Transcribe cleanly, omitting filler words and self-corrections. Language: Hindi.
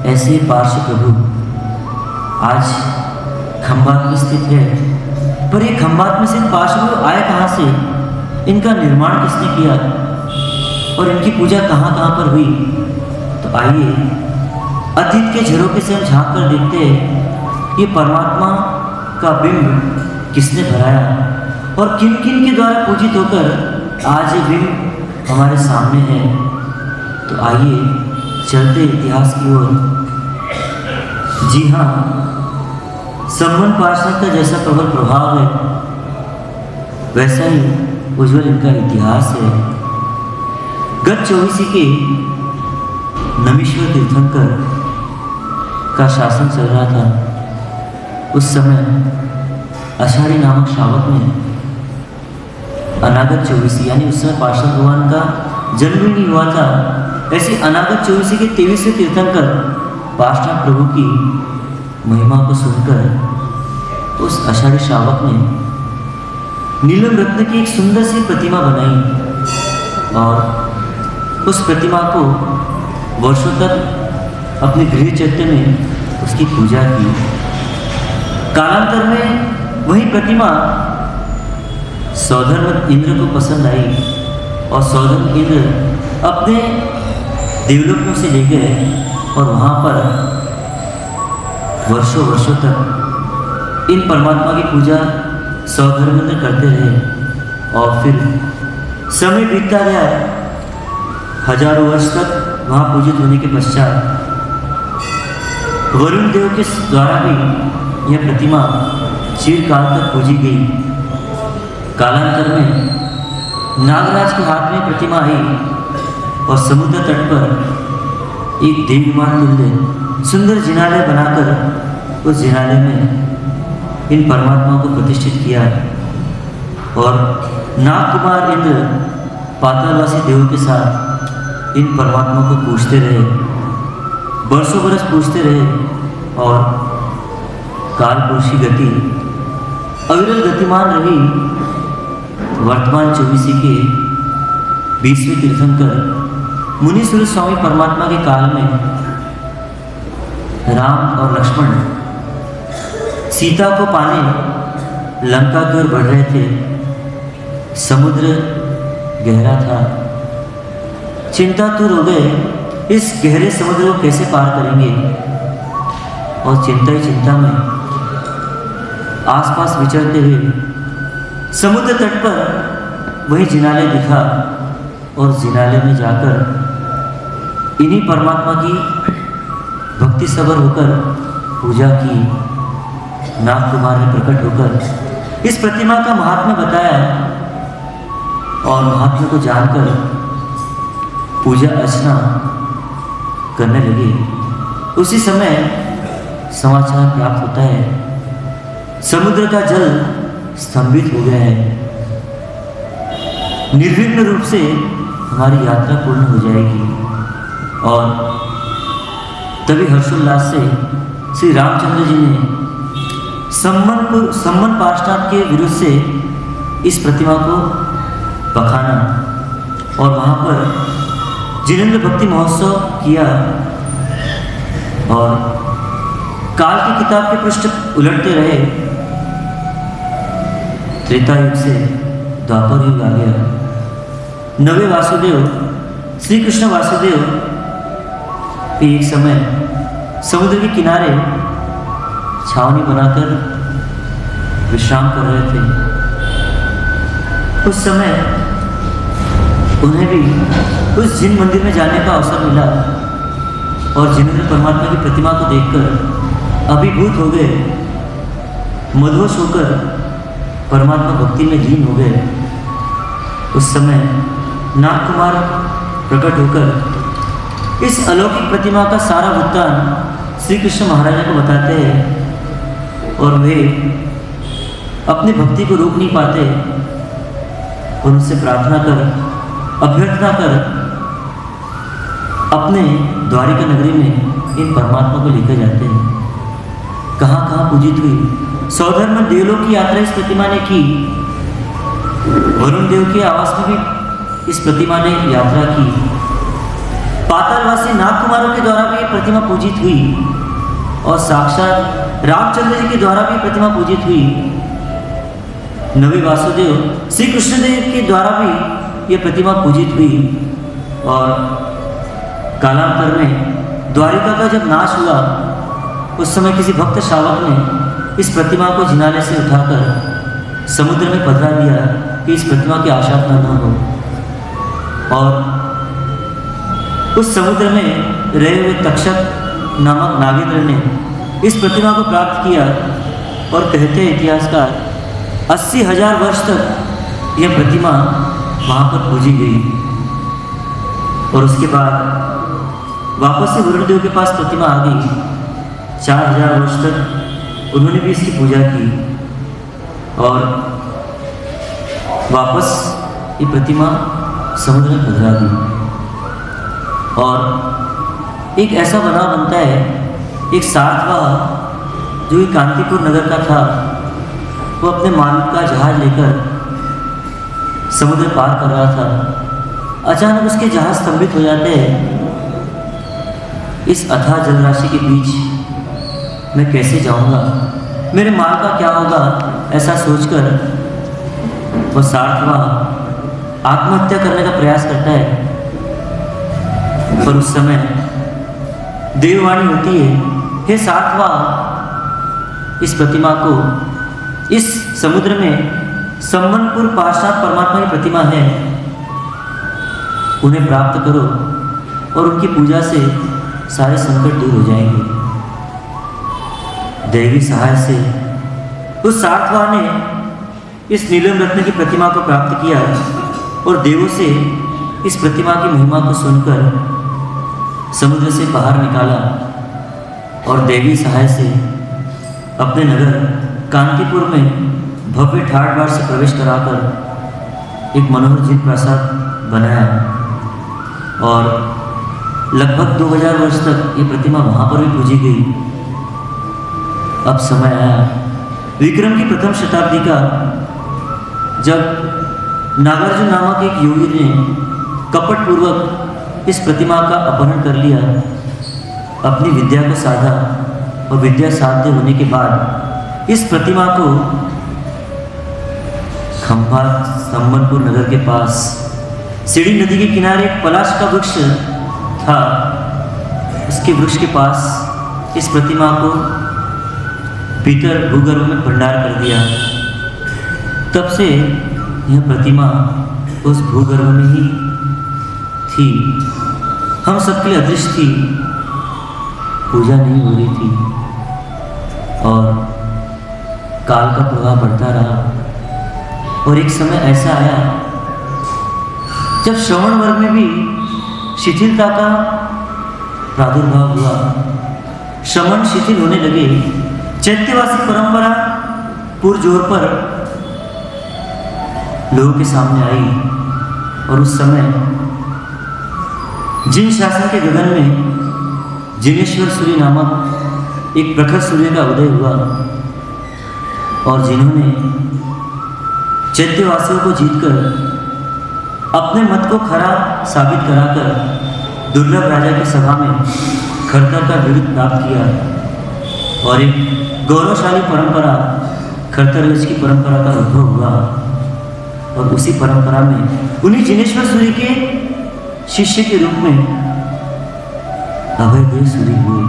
ऐसे ही पार्श्व प्रभु आज खंभात में स्थित है, पर ये खंभात में स्थित पार्श्व प्रभु आए कहाँ से, इनका निर्माण किसने किया और इनकी पूजा कहाँ कहाँ पर हुई? तो आइए अतीत के झरोखे से हम झांक कर देखते हैं ये परमात्मा का बिंब किसने भराया और किन किन के द्वारा पूजित होकर आज ये बिंब हमारे सामने है। तो आइए चलते इतिहास की ओर। जी हाँ, संबंध पार्षद का जैसा प्रबल प्रभाव है वैसा ही उज्ज्वल इनका इतिहास है। गत 24 के नमीश्वर तीर्थंकर का शासन चल रहा था। उस समय आषाढ़ी नामक श्रावक में अनागत 24 यानी उस समय पार्षद भगवान का जन्म भी नहीं हुआ था। ऐसे अनागत 24 के 23वें तीर्थंकर पार्षद प्रभु की महिमा को सुनकर उस आषाढ़ी श्रावक ने नीलम रत्न की एक सुंदर सी प्रतिमा बनाई और उस प्रतिमा को वर्षों तक अपने गृह चैत्य में उसकी पूजा की। कालांतर में वही प्रतिमा सौधर्म इंद्र को पसंद आई और सौधर्म इंद्र अपने देवलोकों से ले गए और वहाँ पर वर्षों वर्षों तक इन परमात्मा की पूजा सौधर्मेंद्र करते रहे। और फिर समय बीतता गया, हजारों वर्ष तक वहाँ पूजित होने के पश्चात वरुण देव के द्वारा भी यह प्रतिमा चिरकाल तक पूजी गई। कालांतर में नागराज के हाथ में प्रतिमा आई और समुद्र तट पर एक देवमान तुल्य सुंदर जिनालय बनाकर उस जिनालय में इन परमात्माओं को प्रतिष्ठित किया और नाग कुमार इंद्र पातालवासी देवों के साथ इन परमात्माओं को पूजते रहे, बरसों बरस पूजते रहे और कालपुरुषी गति अविरल गतिमान रही। वर्तमान 24 के 20वें तीर्थंकर मुनीश्वर स्वामी परमात्मा के काल में राम और लक्ष्मण सीता को पाने लंका की ओर बढ़ रहे थे। समुद्र गहरा था, चिंतातुर हो गए इस गहरे समुद्र को कैसे पार करेंगे और चिंता ही चिंता में आसपास विचरते हुए समुद्र तट पर वही जिनालय दिखा और जिनालय में जाकर इन्हीं परमात्मा की भक्ति सबर होकर पूजा की। नाग कुमार ने प्रकट होकर इस प्रतिमा का महात्म्य बताया और महात्म्य को जानकर पूजा अर्चना करने लगे। उसी समय समाचार प्राप्त होता है समुद्र का जल स्तंभित हो गया है, निर्विघ्न रूप से हमारी यात्रा पूर्ण हो जाएगी। और तभी हर्षोल्लास से श्री रामचंद्र जी ने सम्मन पार्षद के विरुद्ध से इस प्रतिमा को बखाना और वहाँ पर जिनेंद्र भक्ति महोत्सव किया और काल की किताब के पृष्ठ उलटते रहे। त्रेता युग से द्वापर युग आ गया। नवे वासुदेव श्री कृष्ण वासुदेव भी एक समय समुद्र के किनारे छावनी बनाकर विश्राम कर रहे थे। उस समय उन्हें भी उस जिन मंदिर में जाने का अवसर मिला और जिनेंद्र परमात्मा की प्रतिमा को देखकर अभिभूत हो गए, मदहोश होकर परमात्मा भक्ति में लीन हो गए। उस समय नाग कुमार प्रकट होकर इस अलौकिक प्रतिमा का सारा वृत्तांत श्री कृष्ण महाराज को बताते हैं और वे अपनी भक्ति को रोक नहीं पाते। उनसे प्रार्थना कर, अभ्यर्थना कर अपने द्वारिका नगरी में इन परमात्मा को लेकर जाते हैं। कहाँ कहाँ पूजित हुई, सौधर्म देवलोक की यात्रा इस प्रतिमा ने की, वरुण देव के आवास में भी इस प्रतिमा ने यात्रा की। पातालवासी नागकुमारों के द्वारा भी ये प्रतिमा पूजित हुई और साक्षात रामचंद्र जी के द्वारा भी प्रतिमा पूजित हुई। नवी वासुदेव श्री कृष्णदेव के द्वारा भी ये प्रतिमा पूजित हुई और कालांतर में द्वारिका का जब नाश हुआ उस समय किसी भक्त श्रावक ने इस प्रतिमा को जिनाले से उठाकर समुद्र में पधरा दिया कि इस प्रतिमा की आशापना न हो, और उस समुद्र में रहे हुए तक्षक नामक नागेंद्र ने इस प्रतिमा को प्राप्त किया और कहते हैं इतिहासकार 80,000 वर्ष तक यह प्रतिमा वहाँ पर पूजी गई और उसके बाद वापस से वरुणदेव के पास प्रतिमा आ गई। 4,000 वर्ष तक उन्होंने भी इसकी पूजा की और वापस ये प्रतिमा समुद्र में पधरा दी और एक ऐसा बनाव बनता है, एक सातवां जो कि कांतिपुर नगर का था, वो अपने मालिक का जहाज लेकर समुद्र पार कर रहा था। अचानक उसके जहाज स्तंभित हो जाते हैं। इस अथाह जलराशि के बीच मैं कैसे जाऊंगा, मेरे माल का क्या होगा, ऐसा सोचकर वह सातवां आत्महत्या करने का प्रयास करता है। पर उस समय देववाणी होती है, हे सातवां, इस प्रतिमा को इस समुद्र में संबलपुर पार्षद परमात्मा की प्रतिमा है, उन्हें प्राप्त करो और उनकी पूजा से सारे संकट दूर हो जाएंगे। दैवी सहाय से उस सातवां ने इस नीलम रत्न की प्रतिमा को प्राप्त किया और देवों से इस प्रतिमा की महिमा को सुनकर समुद्र से बाहर निकाला और देवी सहाय से अपने नगर कांतिपुर में भव्य ठाट बाट से प्रवेश कराकर एक मनोहर जिन प्रासाद बनाया और लगभग 2000 वर्ष तक ये प्रतिमा वहाँ पर भी पूजी गई। अब समय आया विक्रम की प्रथम शताब्दी का, जब नागार्जुन नामक एक योगी ने कपटपूर्वक इस प्रतिमा का अपहरण कर लिया, अपनी विद्या को साधा और विद्या साध्य होने के बाद इस प्रतिमा को खंभा संबलपुर नगर के पास सीढ़ी नदी के किनारे एक पलाश का वृक्ष था, उसके वृक्ष के पास इस प्रतिमा को भीतर भूगर्भ में भंडार कर दिया। तब से यह प्रतिमा उस भूगर्भ में ही थी, हम सबके लिए अदृश्य थी, पूजा नहीं हो रही थी और काल का प्रभाव बढ़ता रहा और एक समय ऐसा आया जब श्रवण वर्ग में भी शिथिलता का प्रादुर्भाव हुआ, श्रवण शिथिल होने लगे। चैत्यवासी परंपरा पुरजोर पर लोगों के सामने आई और उस समय जिन शासन के गगन में जिनेश्वर सूर्य नामक एक प्रखर सूर्य का उदय हुआ और जिन्होंने चैत्यवासियों को जीतकर अपने मत को खरा साबित कराकर दुर्लभ राजा की सभा में खरतर का विरुद्ध प्राप्त किया और एक गौरवशाली परंपरा खरतरगज की परंपरा का उद्भव हुआ और उसी परंपरा में उन्हीं जिनेश्वर सूर्य के शिष्य के रूप में अभयदेव सूर्य हुए।